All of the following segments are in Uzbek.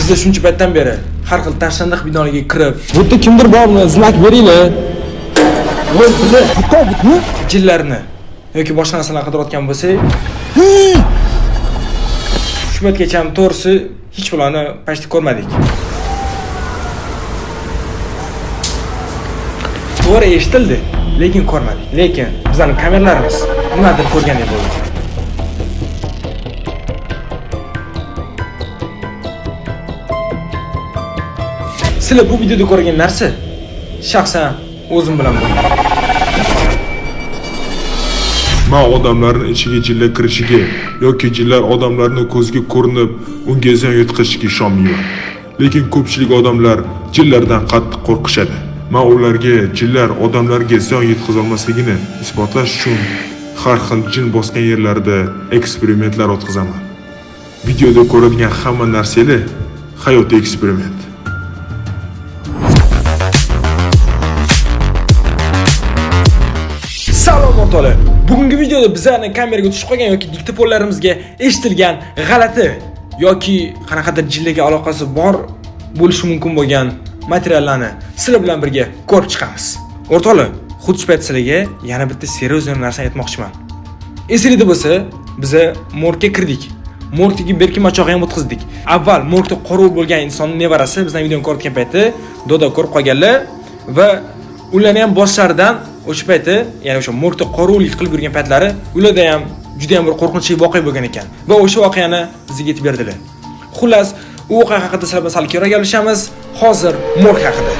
Bizda shuncha paytdan beri har xil tashlandiq binolarga kirib, bu yerda kimdir bormi? Znak beringlar. Voy, bitta bitmi? jinlarni yoki boshqa narsalarni qidirayotgan bo'lsak, shu paytgacha ham to'g'risi hech bularni pashti ko'rmadik. To'g'ri eshitildi, lekin ko'rmadik. Lekin bizning kameralarimiz nimadir ko'rgandek bo'ldi. Sizlar bu videoda ko'rgan narsa shaxsan o'zim bilan bo'lgan. Men odamlarning ichiga jinlar kirishiga yoki jinlar odamlarning ko'ziga ko'rinib, unga ziyon yetkazishiga ishonmayman. Lekin ko'pchilik odamlar jinlardan qattiq qo'rqishadi. Men ularga jinlar odamlarga ziyon yetkaza olmasligini isbotlash uchun har xil jin bosgan yerlarda eksperimentlar o'tkazaman. Videoda ko'radigan hamma narsalar hayotiy eksperiment. Salom o'rtoqlar. Bugungi videoda bizlarning kameraga tushib qolgan yoki diktofonlarimizga eshitilgan g'alati yoki qanaqadir jinlarga aloqasi bor bo'lishi mumkin bo'lgan materiallarni sizlar bilan birga ko'rib chiqamiz. O'rtoqlar, xuddi shu payt sizlarga yana bitta serios narsani aytmoqchiman. Esingizda bo'lsa, biz morgga kirdik. Morgdagi berkim machog'i ham o'tkazdik. Avval morgda qorovul bo'lgan insonning nevarasi bizning videoni ko'rgan payti dodo ko'rib qolganlar va ularni ham boshlaridan o'sha payti, ya'ni o'sha morgda qorovullik qilib yurgan paytlari, ularda ham juda ham bir qo'rqinchli voqea bo'lgan ekan va o'sha voqeani bizga aytib berdilar. Xullas, u voqea haqida sizlar bilan sal keyinroq gaplashamiz. Hozir morg haqida.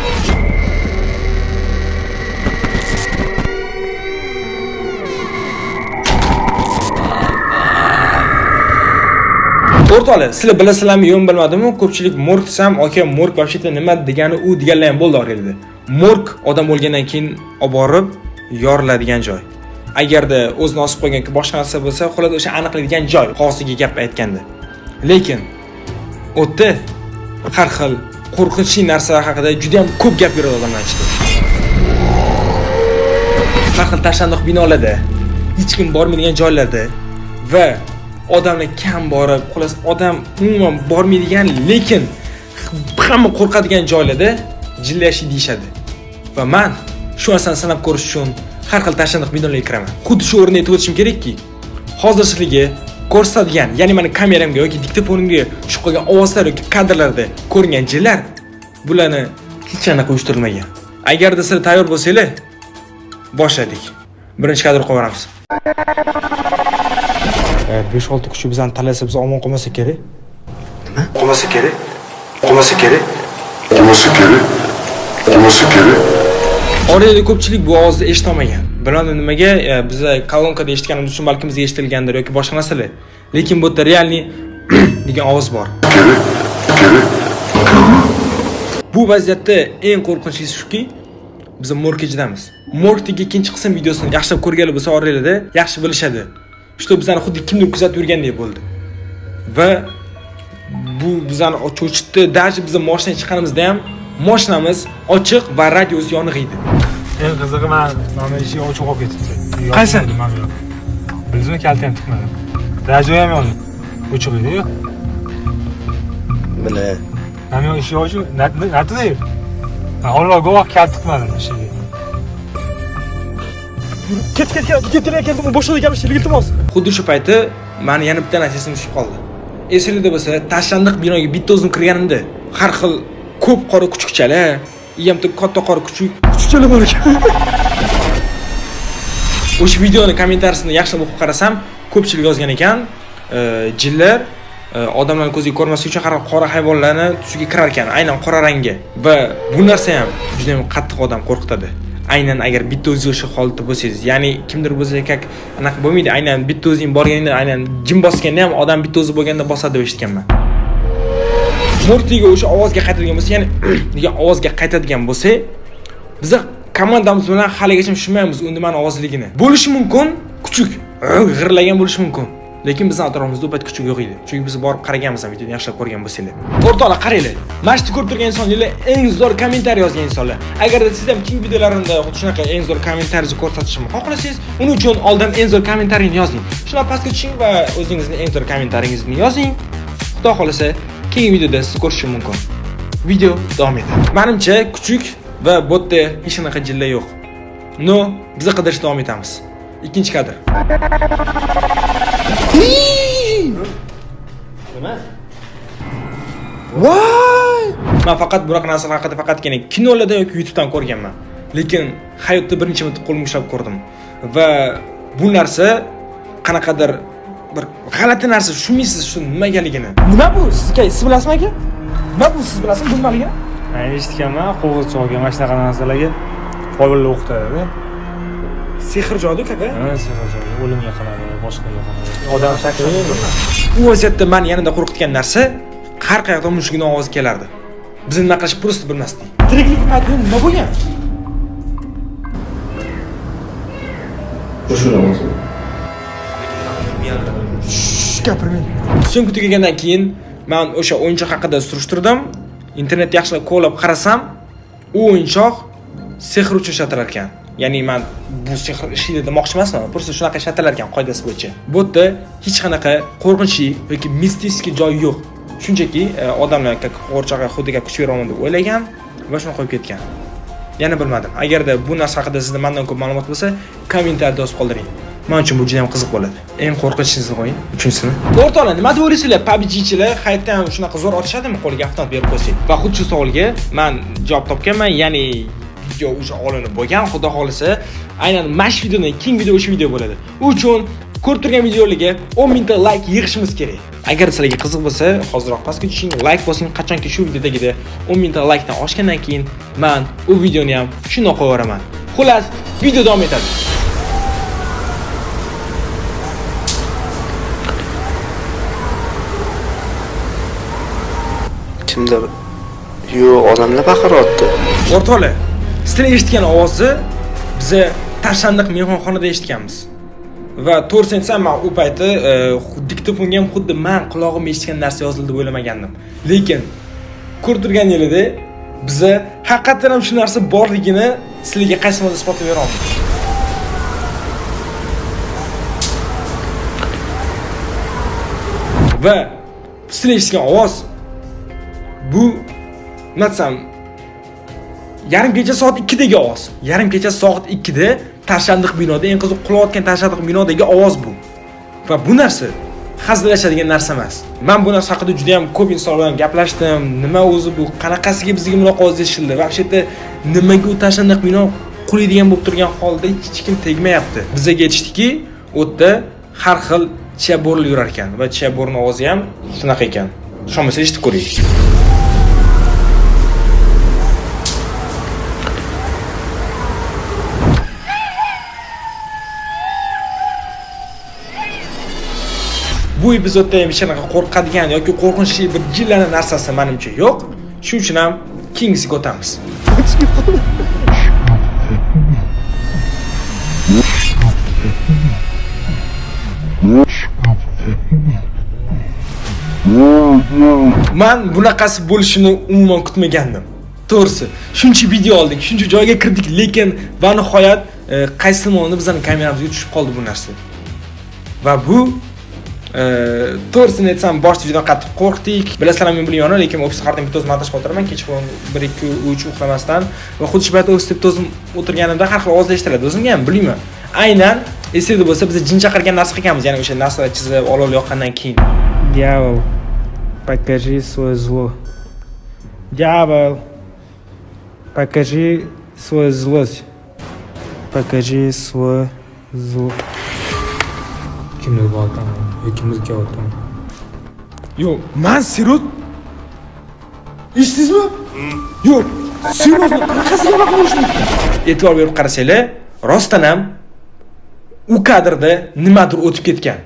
O'rtoqlar, sizlar bilasizlarmi, yo'q bilmadimmi? Ko'pchilik morg desam, aka morg вообще-то nima degani u deganlar ham bo'ldi orada. Morg odam o'lgandan keyin olib borib yoriladigan joy. Agarda o'zini osib qo'yganki boshqa narsa bo'lsa, xolos o'sha aniqlaydigan joy, qog'oziga gap aytganda. Lekin o'tda har xil qo'rqinchli narsalar haqida juda ham ko'p gap yuradi odamlar ichida. Har xil tashlandiq binolarda, hech kim bormaydigan joylarda va odamlar kam borib, xolos odam umuman bormaydigan, lekin hamma qo'rqadigan joylarda jinlar yashaydi deyishadi. Va men shu narsani sanab ko'rish uchun har xil tashlandiq binolarga kiraman. Xuddi shu o'rinda aytib o'tishim kerakki, hozir sizlarga ko'rsatadigan, ya'ni meni kameramga yoki diktofonimga tushib qolgan ovozlar yoki kadrlarda ko'ringan jinlar bularni hech qanaqa uyushtirilmagan. Agarda sizlar tayyor bo'lsanglar, boshladik. Birinchi kadr qo'yamiz. 5-6 kishi bizani tanlasa biz omon qolmasa kerak. Nima? Qolmasa kerak. Qolmasa kerak. Qolmasa kerak. Qolmasa kerak. Orada ko'pchilik bu ovozni eshitolmagan. Bilmadim nimaga, biz kolonkada eshitganimiz uchun balki bizga eshitilgandir yoki boshqa narsalar. Lekin bu yerda realni degan ovoz bor. Bu vaziyatda eng qo'rqinchlisi shuki, biz morgga chidamiz. Morgdagi ikkinchi qism videosini yaxshilab ko'rganlar bo'lsa, oranglarda yaxshi bilishadi. Что bizani xuddi kimdir kuzatib yurgandek bo'ldi. Va bu bizani cho'chitdi. Даже biz mashinaga chiqqanimizda ham mashinamiz ochiq va radiosi yoniq edi. Eng qizig'i mana eshik ochiq qolib ketibdi. Qaysi? Bilizmi, kalta ham tiqmadim. Radio ham yoniq. Ochiq edi-ku. Mana Mana eshik ochiq. Natida yer. Alloh guvoh kalta tiqmadim eshigiga. Ket, boshqa gapirishga iltimos. Xuddi shu payti meni yana bitta narsa tushib qoldi. Esingizda bo'lsa, tashlandiq binoga bitta o'zim kirganimda har xil ko'p qora kuchukchalar, iyamda katta qora kuchukchalar bor ekan. O'sha videoni kommentariyasini yaxshilab o'qib qarasam, ko'pchilik yozgan ekan, jinlar odamlarning ko'ziga ko'rmaslik uchun har xil qora hayvonlarni tushiga kirar ekan, aynan qora rangga. Va bu narsa ham juda ham qattiq odam qo'rqitadi. Aynan agar bitta o'zingiz o'sha holatda bo'lsangiz, ya'ni kimdir bo'lsa kak anaqa bo'lmaydi, aynan bitta o'zing borganingda, aynan jin bosganda ham odam bitta o'zi bo'lganda bosadi deb eshitganman. Morgga o'sha ovozga qaytadigan bo'lsa, ya'ni degan ovozga qaytadigan bo'lsa, biz komandamiz bilan haligacha tushunmaymiz u nimaning ovozligini. Bo'lishi mumkin, kuchuk, g'irlagan bo'lishi mumkin. Lekin bizning atrofimizda u payt kuchuk yo'q edi. Chunki biz borib qaraganmiz, videoni yaxshilab ko'rgan bo'lsanglar. O'rtoqlar, qaranglar. Mana shu ko'rib turgan insonlar eng zo'r kommentariy yozgan insonlar. Agarda siz ham keyingi videolarimda xuddi shunaqa eng zo'r kommentariyni ko'rsatishimni xohlasangiz, uning uchun oldin eng zo'r kommentariyni yozing. Shuna pastga tushing va o'zingizning eng zo'r kommentariyingizni yozing. Xudo xolasa, keyingi videoda siz ko'rishingiz mumkin. Video davom etadi. Menimcha kuchuk va botda hech qanaqa jilla yo'q. No, biz qidirishda davom etamiz. Ikkinchi kadr. Nima? Voy! Men faqat bunaqa narsalar haqida faqatgina kinolarda yoki YouTubedan ko'rganman. Lekin hayotda birinchi marta qo'lim ushlab ko'rdim. Va bu narsa qanaqadir bir g'alati narsa, tushunmaysiz shu nimagaligini. Nima bu? Siz bilasizmi aka? Nima bu siz bilasizmi bu nimaligini? Men eshitganman, qo'g'irchoqga mana shunaqa narsalarga qobillar o'qitadi. Sehr jodu kaka? Ha, sehr jodu. O'limga qiladi, boshqaga qiladi. Odam shakli. Bu vaziyatda men yanada qo'rqitgan narsa har qayoqdan mushukning ovozi kelardi. Biz nima qilish просто bilmasdik. Tiriklik paytida nima bo'lgan? Qo'shula bo'lsin. Gapirmang. So'ng tugagandan keyin men o'sha o'yinchoq haqida surishtirdim. Internetda yaxshilab ko'rib qarasam, u o'yinchoq sehr uchun ishlatilar ekan. Ya'ni men bu sehr ishlaydi demoqchi emasman, просто shunaqa ishlatilar ekan qoidasi bo'yicha. Bu yerda hech qanaqa qo'rqinchli yoki mistik joy yo'q. Shunchaki odamlar qo'rqoqqa xudiga kuch beraman deb o'ylagan va shuni qo'yib ketgan. Yana bilmadim. Agarda bu narsa haqida sizda mendan ko'p ma'lumot bo'lsa, kommentariyada yozib qoldiring. Men uchun bu juda ham qiziq bo'ladi. Eng qo'rqinchlisi qo'ying, uchinchisini. O'rtoqlar, nima deb o'ylaysizlar? PUBG'chilar hayotda ham shunaqa zo'r otishadimi qo'liga avtomat berib qo'ysak? Va xuddi shu savolga men javob topganman, ya'ni video o'sha olinib bo'lgan, xudo xolisa, aynan mash videodan keyingi video o'sha video bo'ladi. U uchun ko'rib turgan videolarga 10 000 ta like yig'ishimiz kerak. Agar sizlarga qiziq bo'lsa, hozirroq pastga tushing, like bosing, qachonki shu videodagida 10 000 ta like dan oshgandan keyin men u videoni ham shunday qo'yaveraman. Xullas, video davom etadi. Kimdir yo'q, odamlar baqiryapti. O'rtoqlar, sizlar eshitgan ovozni biz Tashlandiq mehmonxonada eshitganmiz. Va to'g'risini aytsam, men u payti diktofonga ham xuddi men quloqim eshitgan narsa yozildi deb o'ylamagandim. Lekin ko'rib turganingizdek, biz haqiqatan ham shu narsa borligini sizlarga qaysi modda isbotlab bera olamiz. Va sizlar eshitgan ovoz bu natsam yarim kecha soat 2 dagi ovoz. Yarim kecha soat 2 da Tashlandiq binoda eng qiziq qulayotgan Tashlandiq binodagi ovoz bu. Va bu narsa hazillashadigan narsa emas. Men bu narsa haqida juda ham ko'p insonlar bilan gaplashdim. Nima o'zi bu? Qanaqasiga bizga bunaqa ovoz eshildi? Va o'sha nimaga u Tashlandiq bino qulaydigan bo'lib turgan holda hech kim tegmayapti. Bizga aytishdiki, u yerda har xil chaborlar yurar ekan va chaborning ovozi ham shunaqa ekan. Ishonmasa eshitib ko'ring. Bu epizodda ham hech qanaqa qo'rqadigan yoki qo'rqinchli bir jillani narsasi menimcha yo'q. Shuning uchun ham keyingisiga o'tamiz. Men bunaqasi bo'lishini umuman kutmagandim. To'g'risi, shuncha video oldik, shuncha joyga kirdik, lekin va nihoyat qaysi tomonda bizning kameramizga tushib qoldi bu narsa. Va bu to'g'risini aytsam, boshida juda qattiq qo'rqdik. Bilasizlar, men bilan yonimda, lekin ofis qardan bitta o'zim atash qotiraman, kechqurun 1 2 3 uxlamasdan va xuddi shu paytda ofisda bitta o'zim o'tirganimda har xil ovozlar eshitiladi. O'zimga ham bilmayman. Aynan esingizda bo'lsa, biz jin chaqirgan narsa qilganmiz, ya'ni o'sha narsalar chizib, olov yoqqandan keyin. Diyavol, покажи свое зло. Дьявол, покажи свою злость. Покажи свое зло. Kimdir bo'lgan, kimdir kelyapti. Yo'q, men Sirot. Eshitdingizmi? Yo'q, Sirotni qanaqasiga baqirishni? E'tibor berib qarasanglar, rostdan ham u kadrda nimadir o'tib ketgan.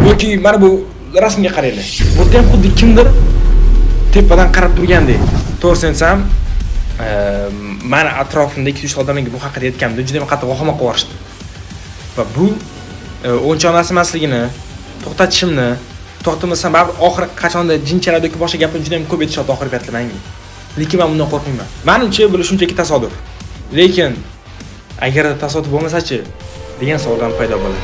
Yoki mana bu rasmga qaranglar. Bu yerda ham xuddi kimdir tepadan qarab turgandek. To'g'risini aytsam, mana atrofimdagi 2-3 odamlarga bu haqida aytganimda juda ham qattiq vahima qilib va bu o'nchoq narsa emasligini, to'xtatishimni, to'xtamasam baribir oxiri qachonda jinchalar yoki boshqa gapni juda ham ko'p aytishadi oxirgi paytlar menga. Lekin men bundan qo'rqmayman. Menimcha bu shunchaki tasodif. Lekin agarda tasodif bo'lmasa-chi, degan savoldan paydo bo'ladi.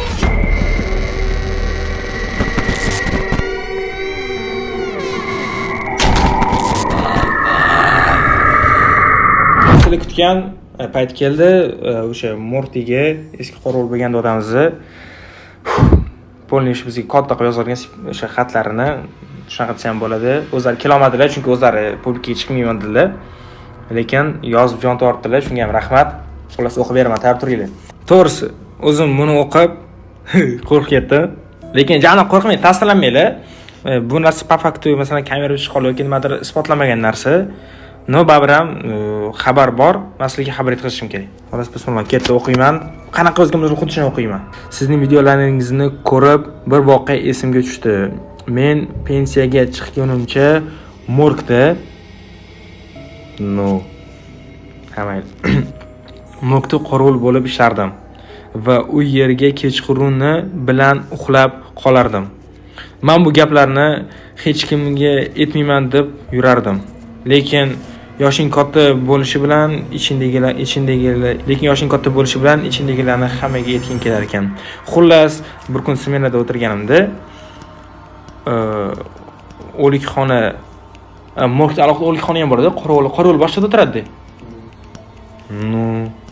Sizlar kutgan payt keldi. O'sha Mortiga eski qorovul bo'lgan odamimizni polniy bizga katta qilib yozilgan o'sha xatlarini shunaqa desam bo'ladi. O'zlari kela olmadilar, chunki o'zlari publikaga chiqmayman dedilar. Lekin yozib jon tortdilar, shunga ham rahmat. Xullas o'qib beraman, tayyor turinglar. To'g'risi, o'zim buni o'qib qo'rqib ketdim. Lekin jana qo'rqmang, tasdiqlanmaylar. Bu narsa po faktu, masalan, kamera chiqib yoki nimadir isbotlamagan narsa. No, babram xabar bor, men sizlarga xabar yetkazishim kerak. Xolos, bismillah, ketdi o'qiyman. Qanaqa o'zimizning xuddi shuni o'qiyman. Sizning videolaringizni ko'rib, bir voqea esimga tushdi. Men pensiyaga chiqgunimcha morgda morgda qorovul bo'lib ishlardim va u yerga kechquruni bilan uxlab qolardim. Men bu gaplarni hech kimga aytmayman deb yurardim. Lekin yoshing katta bo'lishi bilan ichindagilarni hammaga aytging kelar ekan. Xullas, bir kun smenada o'tirganimda o'likxona morgda alohida o'likxona ham bor edi, qorovul boshida o'tiradi.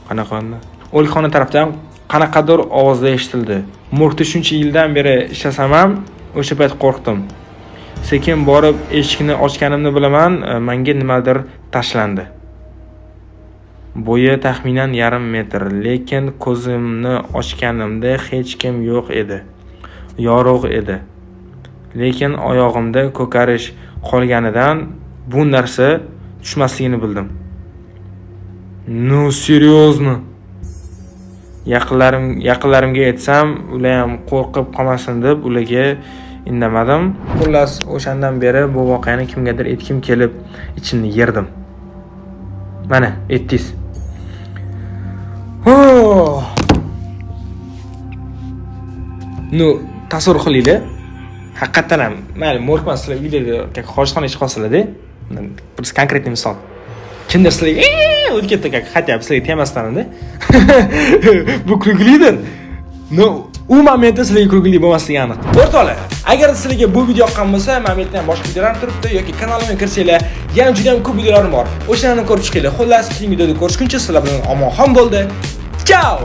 Qanaqanda? O'likxona tarafdan qanaqadir ovozlar eshitildi. Morgda shuncha yildan beri ishlasam ham o'sha payt qo'rqdim. Sekin borib eshikni ochganimni bilaman, menga nimadir tashlandi. Bo'yi taxminan 1,5 metr, lekin ko'zimni ochganimda hech kim yo'q edi. Yorug' edi. Lekin oyog'imda ko'karish qolganidan bu narsa tushmasligini bildim. Seriyozmi? Yaqinlarimga aytsam, ular ham qo'rqib qolmasin deb ularga indamadim. Xullas, o'shandan beri bu voqeani kimgadir aytkim kelib, ichimni yerdim. Mana, aytdingiz. Tasavvur qilinglar. Haqiqatan ham, mayli, morgman sizlar videoda hojatxona ichib qolsalar-da. Bir konkretniy misol. Kimdir sizlarga o'tib ketdi, хотя бы sizlarga temasdan-da. Bu kulgulidir. U momentda sizlarga kulguli bo'lmasligi aniq. O'rtoqlar, agar sizlarga bu video yoqqan bo'lsa, men aytgan boshqa videolar turibdi yoki kanalimga kirsanglar, yana juda ham ko'p videolarim bor. O'shalarni ko'rib chiqinglar. Xullas, keyingi videoda ko'rishguncha sizlar bilan omon bo'ldi. Ciao.